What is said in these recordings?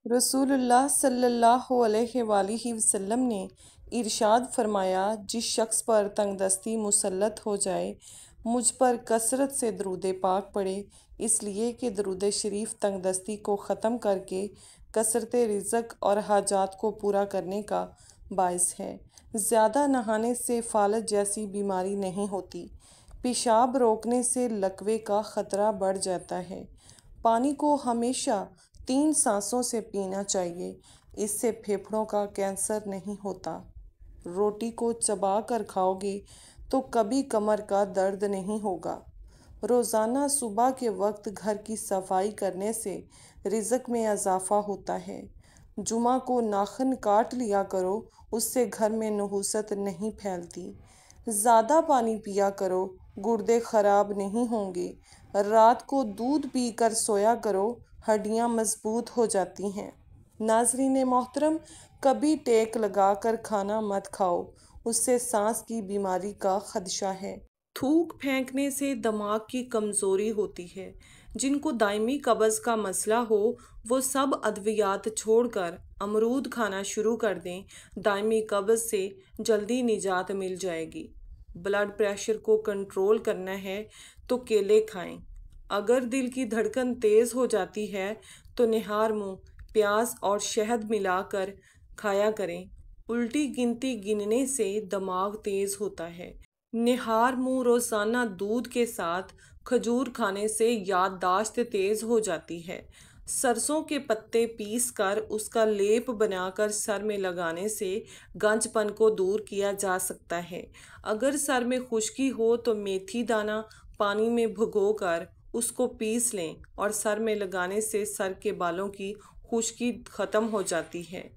रसूलुल्लाह सल्लल्लाहु अलैहि वसल्लम ने इरशाद फरमाया, जिस शख्स पर तंगदस्ती मुसल्लत हो जाए मुझ पर कसरत से दरूद पाक पढ़े, इसलिए कि दरूद शरीफ तंगदस्ती को ख़त्म करके कसरत रिज़्क़ और हाजात को पूरा करने का बाइस है। ज़्यादा नहाने से फालज जैसी बीमारी नहीं होती। पेशाब रोकने से लकवे का ख़तरा बढ़ जाता है। पानी को हमेशा 3 सांसों से पीना चाहिए, इससे फेफड़ों का कैंसर नहीं होता। रोटी को चबा कर खाओगे तो कभी कमर का दर्द नहीं होगा। रोज़ाना सुबह के वक्त घर की सफाई करने से रिज़्क़ में इजाफ़ा होता है। जुमा को नाखून काट लिया करो, उससे घर में नहुसत नहीं फैलती। ज़्यादा पानी पिया करो, गुर्दे ख़राब नहीं होंगे। रात को दूध पीकर सोया करो, हड्डियाँ मजबूत हो जाती हैं। नाज़रीन मोहतरम, कभी टेक लगाकर खाना मत खाओ, उससे सांस की बीमारी का खदशा है। थूक फेंकने से दिमाग की कमज़ोरी होती है। जिनको दायमी कब्ज़ का मसला हो वो सब अद्वियात छोड़कर अमरूद खाना शुरू कर दें, दायमी कब्ज़ से जल्दी निजात मिल जाएगी। ब्लड प्रेशर को कंट्रोल करना है तो केले खाएं। अगर दिल की धड़कन तेज़ हो जाती है तो निहार मुँह प्याज और शहद मिलाकर खाया करें। उल्टी गिनती गिनने से दिमाग तेज़ होता है। निहार मुँह रोज़ाना दूध के साथ खजूर खाने से याददाश्त तेज़ हो जाती है। सरसों के पत्ते पीस कर उसका लेप बनाकर सर में लगाने से गंजपन को दूर किया जा सकता है। अगर सर में खुश्की हो तो मेथी दाना पानी में भिगोकर उसको पीस लें और सर में लगाने से सर के बालों की खुश्की ख़त्म हो जाती है।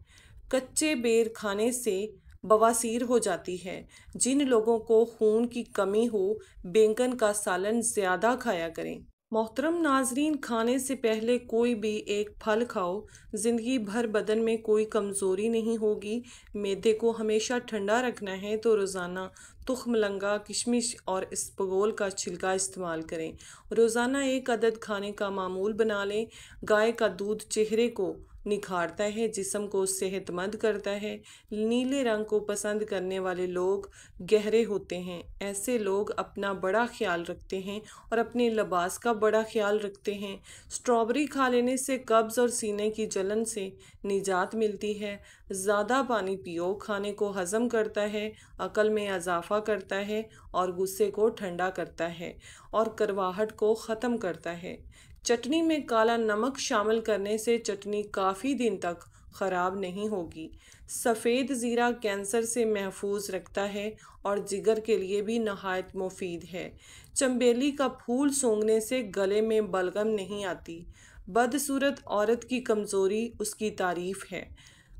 कच्चे बेर खाने से बवासीर हो जाती है। जिन लोगों को खून की कमी हो, बैंगन का सालन ज़्यादा खाया करें। मोहतरम नाजरीन, खाने से पहले कोई भी एक फल खाओ, ज़िंदगी भर बदन में कोई कमज़ोरी नहीं होगी। मैदे को हमेशा ठंडा रखना है तो रोज़ाना तुखमलंगा, किशमिश और इसबगोल का छिलका इस्तेमाल करें। रोज़ाना एक अदद खाने का मामूल बना लें। गाय का दूध चेहरे को निखारता है, जिस्म को सेहतमंद करता है। नीले रंग को पसंद करने वाले लोग गहरे होते हैं। ऐसे लोग अपना बड़ा ख्याल रखते हैं और अपने लिबास का बड़ा ख्याल रखते हैं। स्ट्रॉबेरी खा लेने से कब्ज़ और सीने की जलन से निजात मिलती है। ज़्यादा पानी पियो, खाने को हज़म करता है, अकल में इजाफ़ा करता है और गुस्से को ठंडा करता है और करवाहट को ख़त्म करता है। चटनी में काला नमक शामिल करने से चटनी काफ़ी दिन तक ख़राब नहीं होगी। सफ़ेद ज़ीरा कैंसर से महफूज रखता है और जिगर के लिए भी नहायत मुफीद है। चंबेली का फूल सूंघने से गले में बलगम नहीं आती। बदसूरत औरत की कमज़ोरी उसकी तारीफ़ है।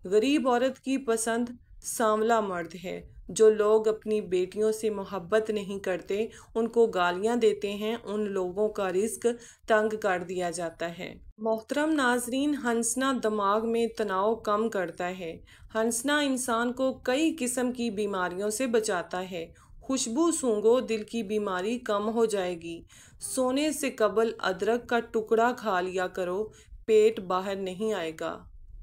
गरीब औरत की पसंद सांवला मर्द है। जो लोग अपनी बेटियों से मोहब्बत नहीं करते, उनको गालियां देते हैं, उन लोगों का रिस्क तंग कर दिया जाता है। मोहतरम नाजरीन, हंसना दिमाग में तनाव कम करता है। हंसना इंसान को कई किस्म की बीमारियों से बचाता है। खुशबू सूंघो, दिल की बीमारी कम हो जाएगी। सोने से कबल अदरक का टुकड़ा खा लिया करो, पेट बाहर नहीं आएगा।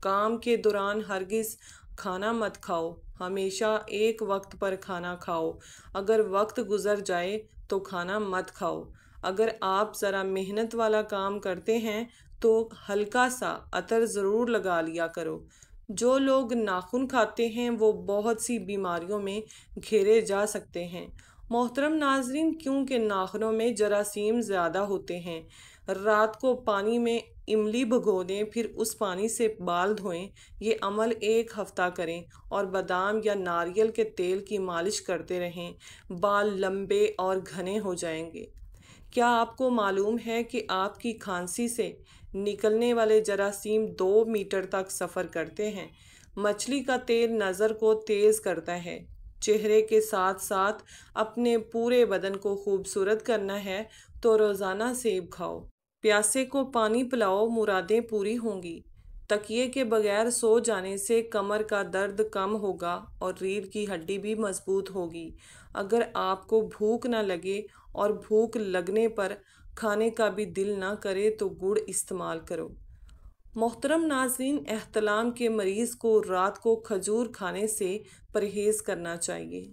काम के दौरान हरगिज़ खाना मत खाओ, हमेशा एक वक्त पर खाना खाओ। अगर वक्त गुजर जाए तो खाना मत खाओ। अगर आप ज़रा मेहनत वाला काम करते हैं तो हल्का सा अतर ज़रूर लगा लिया करो। जो लोग नाखून खाते हैं वो बहुत सी बीमारियों में घेरे जा सकते हैं। मोहतरम नाजरीन, क्योंकि नाखूनों में जरासीम ज़्यादा होते हैं, रात को पानी में इमली भिगो दें, फिर उस पानी से बाल धोएं। ये अमल 1 हफ्ता करें और बादाम या नारियल के तेल की मालिश करते रहें। बाल लंबे और घने हो जाएंगे। क्या आपको मालूम है कि आपकी खांसी से निकलने वाले जरासीम 2 मीटर तक सफ़र करते हैं? मछली का तेल नज़र को तेज़ करता है। चेहरे के साथ साथ अपने पूरे बदन को खूबसूरत करना है तो रोज़ाना सेब खाओ। प्यासे को पानी पिलाओ, मुरादें पूरी होंगी। तकिए के बगैर सो जाने से कमर का दर्द कम होगा और रीढ़ की हड्डी भी मजबूत होगी। अगर आपको भूख ना लगे और भूख लगने पर खाने का भी दिल ना करे तो गुड़ इस्तेमाल करो। मोहतरम नाज़रीन, एहतलाम के मरीज़ को रात को खजूर खाने से परहेज़ करना चाहिए।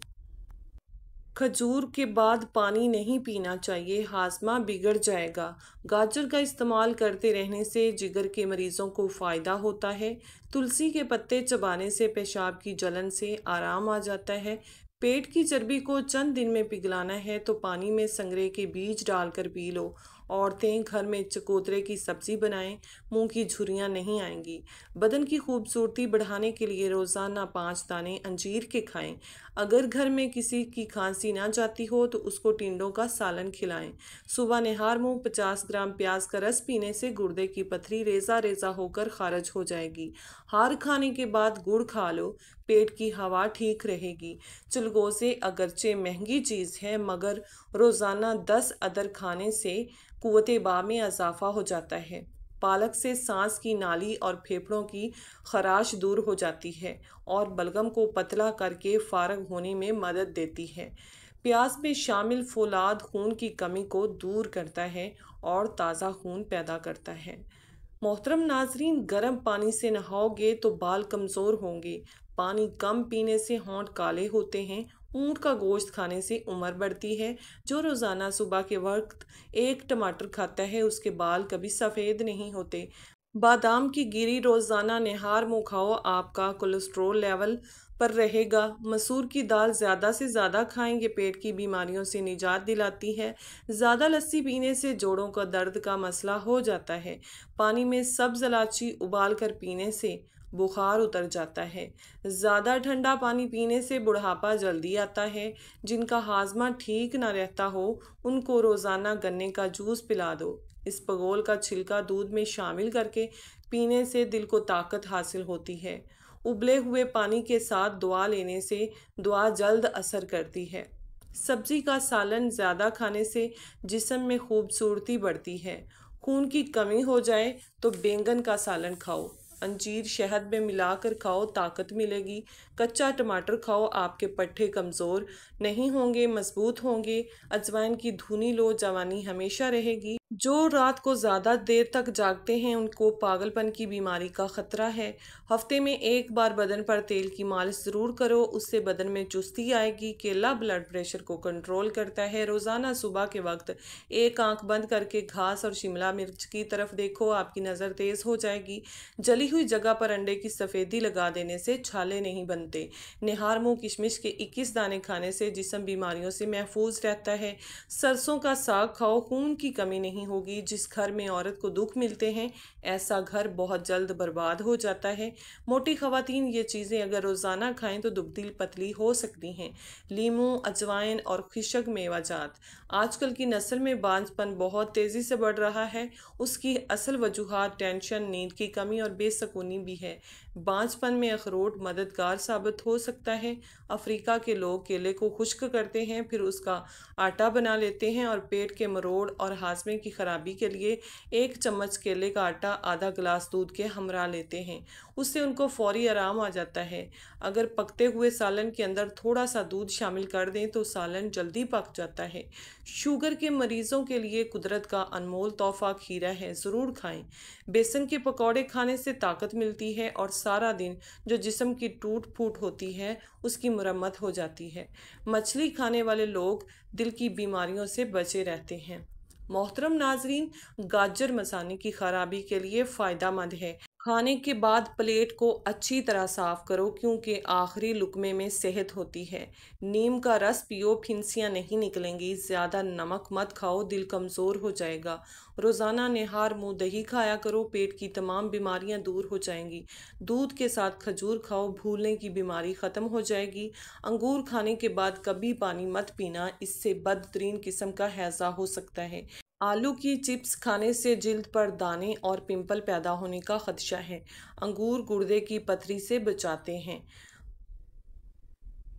खजूर के बाद पानी नहीं पीना चाहिए, हाजमा बिगड़ जाएगा। गाजर का इस्तेमाल करते रहने से जिगर के मरीज़ों को फ़ायदा होता है। तुलसी के पत्ते चबाने से पेशाब की जलन से आराम आ जाता है। पेट की चर्बी को चंद दिन में पिघलाना है तो पानी में संगरे के बीज डालकर पी लो। औरतें घर में चकोतरे की सब्जी बनाएं, मुंह की झुर्रियां नहीं आएंगी। बदन की खूबसूरती बढ़ाने के लिए रोज़ाना 5 दाने अंजीर के खाएं। अगर घर में किसी की खांसी ना जाती हो तो उसको टिंडों का सालन खिलाएं। सुबह निहार मुंह 50 ग्राम प्याज का रस पीने से गुर्दे की पथरी रेजा रेजा होकर खारिज हो जाएगी। हार खाने के बाद गुड़ खा लो, पेट की हवा ठीक रहेगी। चिलगोज़े अगरचे महंगी चीज़ है, मगर रोज़ाना 10 अदर खाने से कुव्वते बा में इजाफा हो जाता है। पालक से सांस की नाली और फेफड़ों की खराश दूर हो जाती है और बलगम को पतला करके फारग होने में मदद देती है। प्याज में शामिल फोलाद खून की कमी को दूर करता है और ताज़ा खून पैदा करता है। मोहतरम नाजरीन, गर्म पानी से नहाओगे तो बाल कमज़ोर होंगे। पानी कम पीने से होंठ काले होते हैं। ऊँट का गोश्त खाने से उम्र बढ़ती है। जो रोज़ाना सुबह के वक्त एक टमाटर खाता है उसके बाल कभी सफ़ेद नहीं होते। बादाम की गिरी रोज़ाना निहार मुँह खाओ, आपका कोलेस्ट्रोल लेवल पर रहेगा। मसूर की दाल ज़्यादा से ज़्यादा खाएंगे, पेट की बीमारियों से निजात दिलाती है। ज़्यादा लस्सी पीने से जोड़ों का दर्द का मसला हो जाता है। पानी में सब्ज़ इलायची उबाल कर पीने से बुखार उतर जाता है। ज़्यादा ठंडा पानी पीने से बुढ़ापा जल्दी आता है। जिनका हाजमा ठीक ना रहता हो उनको रोज़ाना गन्ने का जूस पिला दो। इस पगोल का छिलका दूध में शामिल करके पीने से दिल को ताकत हासिल होती है। उबले हुए पानी के साथ दुआ लेने से दुआ जल्द असर करती है। सब्जी का सालन ज़्यादा खाने से जिस्म में खूबसूरती बढ़ती है। खून की कमी हो जाए तो बैंगन का सालन खाओ। अंजीर शहद में मिलाकर खाओ, ताकत मिलेगी। कच्चा टमाटर खाओ, आपके पट्टे कमज़ोर नहीं होंगे, मजबूत होंगे। अजवाइन की धुनी लो, जवानी हमेशा रहेगी। जो रात को ज़्यादा देर तक जागते हैं उनको पागलपन की बीमारी का ख़तरा है। हफ्ते में एक बार बदन पर तेल की मालिश ज़रूर करो, उससे बदन में चुस्ती आएगी। केला ब्लड प्रेशर को कंट्रोल करता है। रोज़ाना सुबह के वक्त एक आंख बंद करके घास और शिमला मिर्च की तरफ देखो, आपकी नज़र तेज़ हो जाएगी। जली हुई जगह पर अंडे की सफ़ेदी लगा देने से छाले नहीं बनते। निहार मुँह किशमिश के 21 दाने खाने से जिस्म बीमारियों से महफूज रहता है। सरसों का साग खाओ, खून की कमी नहीं होगी। जिस घर में औरत को दुख मिलते हैं ऐसा घर बहुत जल्द बर्बाद हो जाता है। मोटी खवातीन ये चीज़ें अगर रोज़ाना खाएं तो दुबदी पतली हो सकती हैं। लीमू, अजवाइन और खुशक मेवाजात। आजकल की नस्ल में बांझपन बहुत तेज़ी से बढ़ रहा है। उसकी असल वजूहात टेंशन, नींद की कमी और बेसकूनी भी है। बांझपन में अखरोट मददगार साबित हो सकता है। अफ्रीका के लोग केले को खुश्क करते हैं, फिर उसका आटा बना लेते हैं और पेट के मरोड़ और हाजमे की खराबी के लिए 1 चम्मच केले का आटा आधा गिलास दूध के हमरा लेते हैं। उससे उनको फौरी आराम आ जाता है। अगर पकते हुए सालन के अंदर थोड़ा सा दूध शामिल कर दें तो सालन जल्दी पक जाता है। शुगर के मरीजों के लिए कुदरत का अनमोल तोहफा खीरा है, ज़रूर खाएं। बेसन के पकौड़े खाने से ताकत मिलती है और सारा दिन जो जिस्म की टूट फूट होती है उसकी मरम्मत हो जाती है। मछली खाने वाले लोग दिल की बीमारियों से बचे रहते हैं। मोहतरम नाजरीन, गाजर मसाने की खराबी के लिए फ़ायदा मंद है। खाने के बाद प्लेट को अच्छी तरह साफ करो क्योंकि आखिरी लुकमे में सेहत होती है। नीम का रस पियो, फिंसियाँ नहीं निकलेंगी। ज़्यादा नमक मत खाओ, दिल कमज़ोर हो जाएगा। रोज़ाना निहार मुँह दही खाया करो, पेट की तमाम बीमारियां दूर हो जाएंगी। दूध के साथ खजूर खाओ, भूलने की बीमारी ख़त्म हो जाएगी। अंगूर खाने के बाद कभी पानी मत पीना, इससे बदतरीन किस्म का हैज़ा हो सकता है। आलू की चिप्स खाने से जिल्द पर दाने और पिंपल पैदा होने का खदशा है। अंगूर गुर्दे की पथरी से बचाते हैं।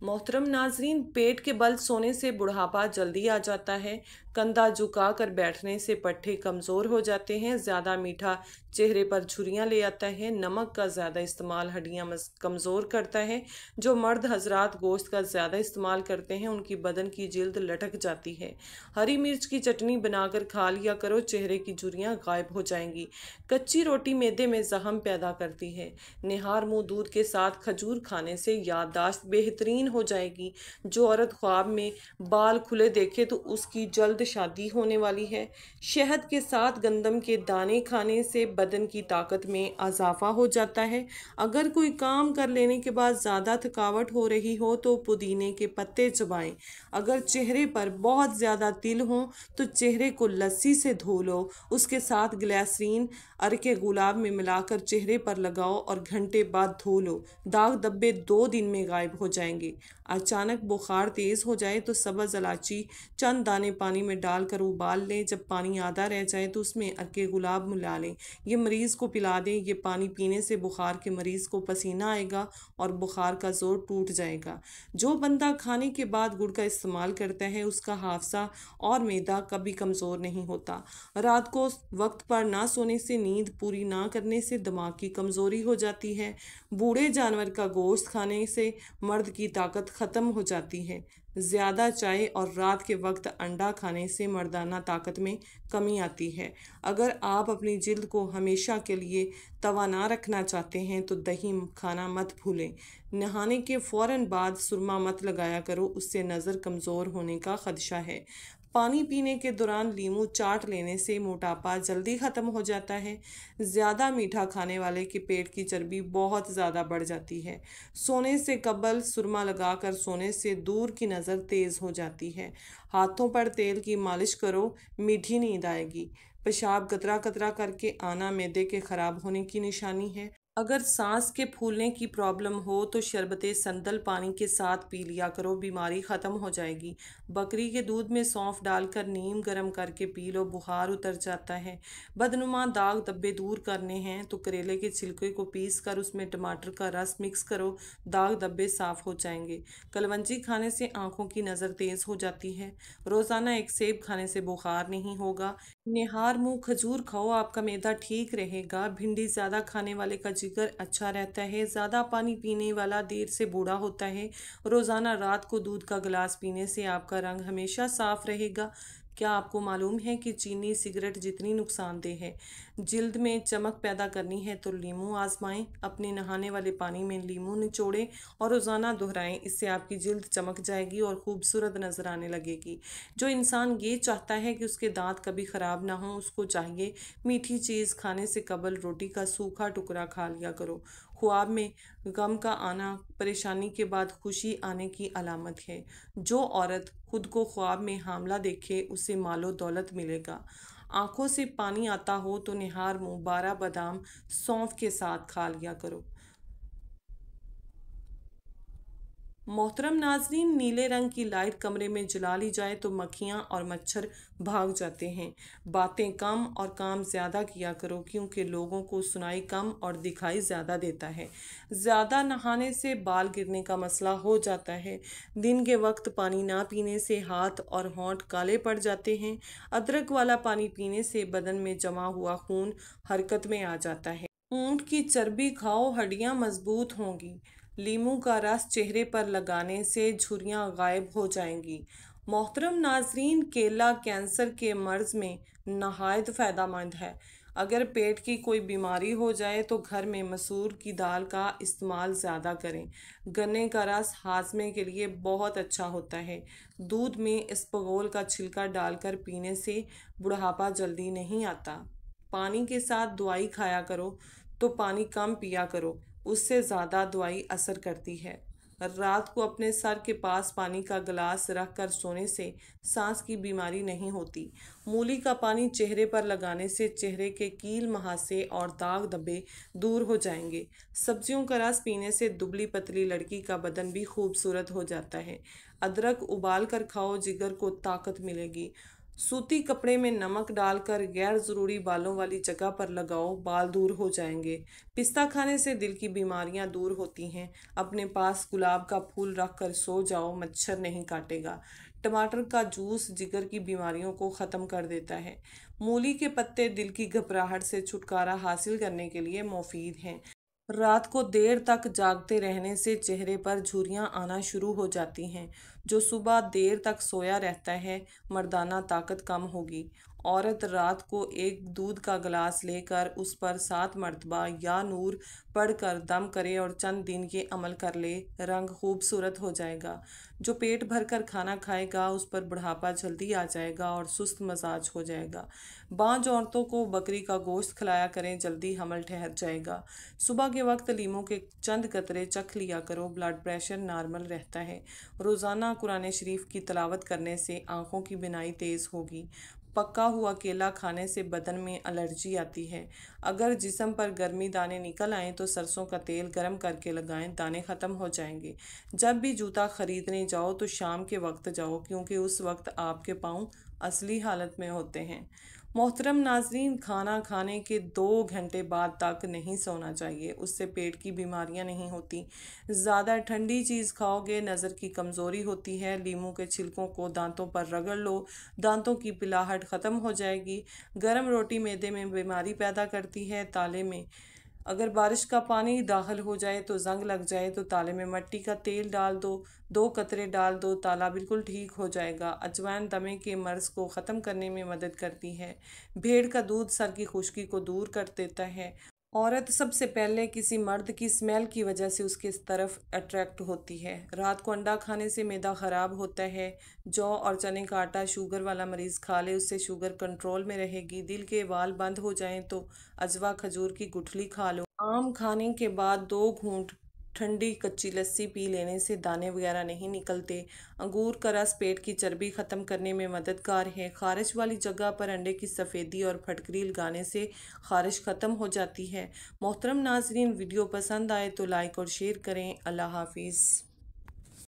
मोहतरम नाजरीन, पेट के बल सोने से बुढ़ापा जल्दी आ जाता है। कंधा झुका कर बैठने से पट्टे कमज़ोर हो जाते हैं। ज़्यादा मीठा चेहरे पर झुर्रियाँ ले आता है। नमक का ज़्यादा इस्तेमाल हड्डियाँ कमज़ोर करता है। जो मर्द हजरात गोश्त का ज़्यादा इस्तेमाल करते हैं उनकी बदन की जिल्द लटक जाती है। हरी मिर्च की चटनी बनाकर खा लिया करो, चेहरे की झुर्रियाँ गायब हो जाएंगी। कच्ची रोटी मैदे में जख्म पैदा करती है। निहार मुँह दूध के साथ खजूर खाने से याददाश्त बेहतरीन हो जाएगी। जो औरत ख्वाब में बाल खुले देखे तो उसकी जल्द शादी होने वाली है। शहद के साथ गंदम के दाने खाने से बदन की ताकत में इजाफा हो जाता है। अगर कोई काम कर लेने के बाद ज़्यादा थकावट हो रही हो तो पुदीने के पत्ते चबाएं। अगर चेहरे पर बहुत ज़्यादा तिल हो तो चेहरे को लस्सी से धो लो, उसके साथ ग्लिसरीन अर्के गुलाब में मिलाकर चेहरे पर लगाओ और घंटे बाद धो लो। दाग धब्बे 2 दिन में गायब हो जाएंगे। अचानक बुखार तेज़ हो जाए तो सब्ज़ इलायची चंद दाने पानी में डालकर उबाल लें। जब पानी आधा रह जाए तो उसमें अर्के गुलाब मिला लें। ये मरीज़ को पिला दें। ये पानी पीने से बुखार के मरीज़ को पसीना आएगा और बुखार का जोर टूट जाएगा। जो बंदा खाने के बाद गुड़ का इस्तेमाल करता है उसका हाफसा और मैदा कभी कमज़ोर नहीं होता। रात को वक्त पर ना सोने से, नींद पूरी ना करने से दिमाग की कमज़ोरी हो जाती है। बूढ़े जानवर का गोश्त खाने से मर्द की ताकत ख़त्म हो जाती है। ज़्यादा चाय और रात के वक्त अंडा खाने से मर्दाना ताकत में कमी आती है। अगर आप अपनी जिल्द को हमेशा के लिए तवाना रखना चाहते हैं तो दही खाना मत भूलें। नहाने के फ़ौरन बाद सुरमा मत लगाया करो, उससे नज़र कमज़ोर होने का ख़दशा है। पानी पीने के दौरान लीमू चाट लेने से मोटापा जल्दी ख़त्म हो जाता है। ज़्यादा मीठा खाने वाले के पेट की चर्बी बहुत ज़्यादा बढ़ जाती है। सोने से कबल सुरमा लगाकर सोने से दूर की नज़र तेज़ हो जाती है। हाथों पर तेल की मालिश करो, मीठी नींद आएगी। पेशाब कतरा कतरा करके आना मैदे के ख़राब होने की निशानी है। अगर सांस के फूलने की प्रॉब्लम हो तो शरबत संदल पानी के साथ पी लिया करो, बीमारी ख़त्म हो जाएगी। बकरी के दूध में सौंफ डालकर नीम गर्म करके पी लो, बुखार उतर जाता है। बदनुमा दाग धब्बे दूर करने हैं तो करेले के छिलके को पीस कर उसमें टमाटर का रस मिक्स करो, दाग धब्बे साफ़ हो जाएंगे। कलवंजी खाने से आंखों की नज़र तेज़ हो जाती है। रोज़ाना एक सेब खाने से बुखार नहीं होगा। निहार मुँह खजूर खाओ, आपका मैदा ठीक रहेगा। भिंडी ज़्यादा खाने वाले का जिगर अच्छा रहता है। ज़्यादा पानी पीने वाला देर से बूढ़ा होता है। रोज़ाना रात को दूध का गिलास पीने से आपका रंग हमेशा साफ रहेगा। क्या आपको मालूम है कि चीनी सिगरेट जितनी नुकसानदेह है? जिल्द में चमक पैदा करनी है तो लीमू आजमाएं। अपने नहाने वाले पानी में लीमू निचोड़ें और रोज़ाना दोहराएं। इससे आपकी जिल्द चमक जाएगी और खूबसूरत नजर आने लगेगी। जो इंसान ये चाहता है कि उसके दांत कभी ख़राब ना हो, उसको चाहिए मीठी चीज़ खाने से कबल रोटी का सूखा टुकड़ा खा लिया करो। ख्वाब में गम का आना परेशानी के बाद खुशी आने की अलामत है। जो औरत खुद को ख्वाब में हामला देखे उसे मालो दौलत मिलेगा। आंखों से पानी आता हो तो निहार मुँह 12 बादाम सौंफ के साथ खा लिया करो। मोहतरम नाजरीन, नीले रंग की लाइट कमरे में जला ली जाए तो मक्खियाँ और मच्छर भाग जाते हैं। बातें कम और काम ज़्यादा किया करो क्योंकि लोगों को सुनाई कम और दिखाई ज़्यादा देता है। ज़्यादा नहाने से बाल गिरने का मसला हो जाता है। दिन के वक्त पानी ना पीने से हाथ और होंठ काले पड़ जाते हैं। अदरक वाला पानी पीने से बदन में जमा हुआ खून हरकत में आ जाता है। ऊंट की चर्बी खाओ, हड्डियां मजबूत होंगी। लीमू का रस चेहरे पर लगाने से झुर्रियां गायब हो जाएंगी। मोहतरम नाजरीन, केला कैंसर के मर्ज में नहायत फ़ायदेमंद है। अगर पेट की कोई बीमारी हो जाए तो घर में मसूर की दाल का इस्तेमाल ज़्यादा करें। गन्ने का रस हाजमे के लिए बहुत अच्छा होता है। दूध में इसबगोल का छिलका डालकर पीने से बुढ़ापा जल्दी नहीं आता। पानी के साथ दवाई खाया करो तो पानी कम पिया करो, उससे ज़्यादा दवाई असर करती है। रात को अपने सर के पास पानी का गिलास रख कर सोने से सांस की बीमारी नहीं होती। मूली का पानी चेहरे पर लगाने से चेहरे के कील मुहासे और दाग धब्बे दूर हो जाएंगे। सब्जियों का रस पीने से दुबली पतली लड़की का बदन भी खूबसूरत हो जाता है। अदरक उबाल कर खाओ, जिगर को ताकत मिलेगी। सूती कपड़े में नमक डालकर गैर ज़रूरी बालों वाली जगह पर लगाओ, बाल दूर हो जाएंगे। पिस्ता खाने से दिल की बीमारियां दूर होती हैं। अपने पास गुलाब का फूल रख कर सो जाओ, मच्छर नहीं काटेगा। टमाटर का जूस जिगर की बीमारियों को ख़त्म कर देता है। मूली के पत्ते दिल की घबराहट से छुटकारा हासिल करने के लिए मुफीद हैं। रात को देर तक जागते रहने से चेहरे पर झुर्रियां आना शुरू हो जाती हैं। जो सुबह देर तक सोया रहता है, मर्दाना ताकत कम होगी। औरत रात को एक दूध का गिलास लेकर उस पर 7 मरतबा या नूर पढ़कर दम करे और चंद दिन ये अमल कर ले, रंग खूबसूरत हो जाएगा। जो पेट भरकर खाना खाएगा उस पर बुढ़ापा जल्दी आ जाएगा और सुस्त मजाज हो जाएगा। बांझ औरतों को बकरी का गोश्त खिलाया करें, जल्दी हमल ठहर जाएगा। सुबह के वक्त लीमू के चंद कतरे चख लिया करो, ब्लड प्रेशर नॉर्मल रहता है। रोज़ाना कुरान शरीफ की तिलावत करने से आँखों की बिनाई तेज़ होगी। पका हुआ केला खाने से बदन में एलर्जी आती है। अगर जिस्म पर गर्मी दाने निकल आएँ तो सरसों का तेल गर्म करके लगाएं, दाने ख़त्म हो जाएंगे। जब भी जूता खरीदने जाओ तो शाम के वक्त जाओ, क्योंकि उस वक्त आपके पाँव असली हालत में होते हैं। मोहतरम नाजरीन, खाना खाने के 2 घंटे बाद तक नहीं सोना चाहिए, उससे पेट की बीमारियां नहीं होती। ज़्यादा ठंडी चीज़ खाओगे नज़र की कमज़ोरी होती है। लीमू के छिलकों को दांतों पर रगड़ लो, दांतों की पिलाहट ख़त्म हो जाएगी। गर्म रोटी मैदे में बीमारी पैदा करती है। ताले में अगर बारिश का पानी दाखिल हो जाए तो जंग लग जाए तो ताले में मिट्टी का तेल डाल दो, 2 कतरे डाल दो, ताला बिल्कुल ठीक हो जाएगा। अजवाइन दमे के मर्ज को ख़त्म करने में मदद करती है। भेड़ का दूध सर की खुश्की को दूर कर देता है। औरत सबसे पहले किसी मर्द की स्मेल की वजह से उसके तरफ अट्रैक्ट होती है। रात को अंडा खाने से मैदा ख़राब होता है। जौ और चने का आटा शुगर वाला मरीज़ खा ले, उससे शुगर कंट्रोल में रहेगी। दिल के वाल बंद हो जाएं तो अजवा खजूर की गुठली खा लो। आम खाने के बाद 2 घूंट ठंडी कच्ची लस्सी पी लेने से दाने वगैरह नहीं निकलते। अंगूर का रस पेट की चर्बी ख़त्म करने में मददगार है। खारिश वाली जगह पर अंडे की सफ़ेदी और फटकरी लगाने से खारिश ख़त्म हो जाती है। मोहतरम नाजरीन, वीडियो पसंद आए तो लाइक और शेयर करें। अल्लाह हाफिज़।